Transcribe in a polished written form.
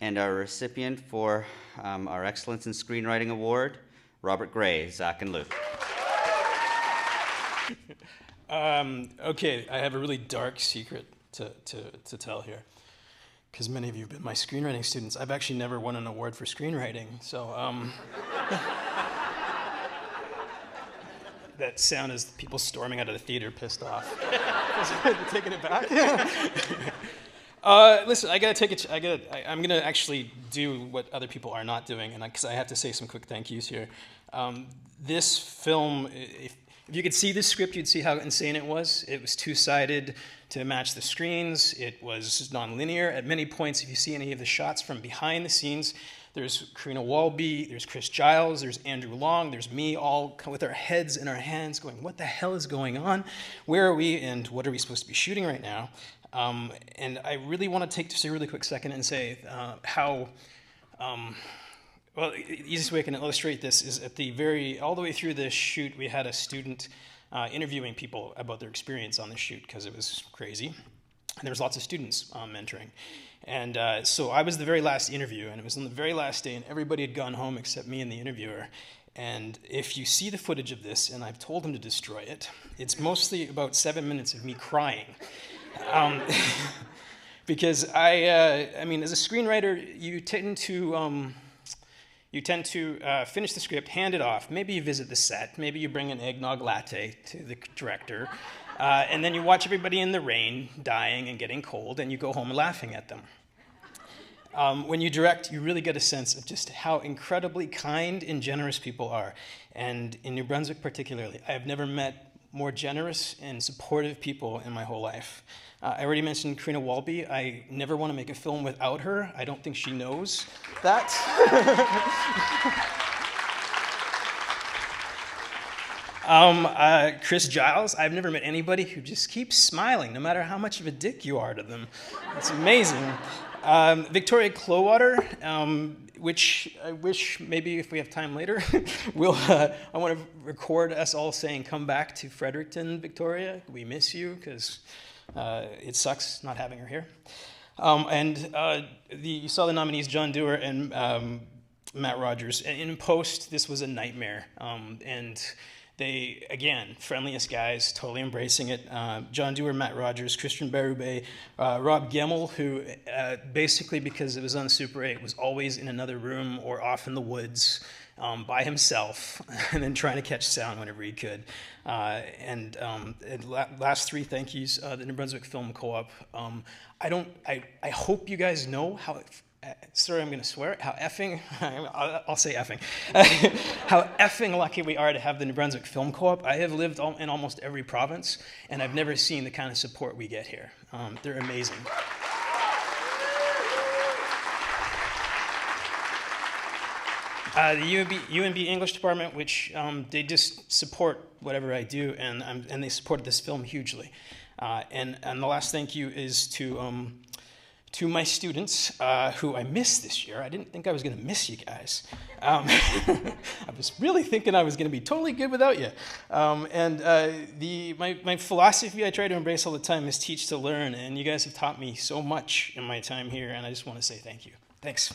And our recipient for our Excellence in Screenwriting Award, Robert Gray, Zach and Luke. Okay, I have a really dark secret to tell here, because many of you have been my screenwriting students. I've actually never won an award for screenwriting, so that sound is people storming out of the theater pissed off. Taking it back. Listen, I gotta take it. I'm gonna actually do what other people are not doing, and because I have to say some quick thank yous here. This film, if you could see this script, you'd see how insane it was. It was two-sided to match the screens. It was non-linear. At many points, if you see any of the shots from behind the scenes, there's Karina Walby, there's Chris Giles, there's Andrew Long, there's me, all with our heads in our hands going, what the hell is going on? Where are we, and what are we supposed to be shooting right now? And I really want to take just a really quick second and say how, well, the easiest way I can illustrate this is all the way through this shoot, we had a student interviewing people about their experience on the shoot, because it was crazy. And there was lots of students mentoring. And so I was the very last interview, and it was on the very last day, and everybody had gone home except me and the interviewer. And if you see the footage of this, and I've told him to destroy it, it's mostly about 7 minutes of me crying. Because I mean, as a screenwriter, you tend to finish the script, hand it off. Maybe you visit the set. Maybe you bring an eggnog latte to the director. And then you watch everybody in the rain, dying and getting cold, and you go home laughing at them. When you direct, you really get a sense of just how incredibly kind and generous people are. And in New Brunswick particularly, I have never met more generous and supportive people in my whole life. I already mentioned Karina Walby. I never want to make a film without her. I don't think she knows that. Chris Giles, I've never met anybody who just keeps smiling, no matter how much of a dick you are to them. It's amazing. Victoria Clowater, which I wish maybe if we have time later, I want to record us all saying, come back to Fredericton, Victoria. We miss you, because it sucks not having her here. You saw the nominees, John Dewar and Matt Rogers. And in post, this was a nightmare. And they, again, friendliest guys, totally embracing it. John Dewar, Matt Rogers, Christian Berube, Rob Gemmell, who basically, because it was on Super 8, was always in another room or off in the woods by himself, and then trying to catch sound whenever he could. Last three thank yous, the New Brunswick Film Co-op. I hope you guys know how... sorry, I'm going to swear. How effing, I'll say effing. How effing lucky we are to have the New Brunswick Film Co-op. I have lived in almost every province, and I've never seen the kind of support we get here. They're amazing. The UNB English department, which they just support whatever I do, and they supported this film hugely. And the last thank you is to my students, who I missed this year. I didn't think I was going to miss you guys. I was really thinking I was going to be totally good without you. My philosophy I try to embrace all the time is teach to learn, and you guys have taught me so much in my time here, and I just want to say thank you. Thanks.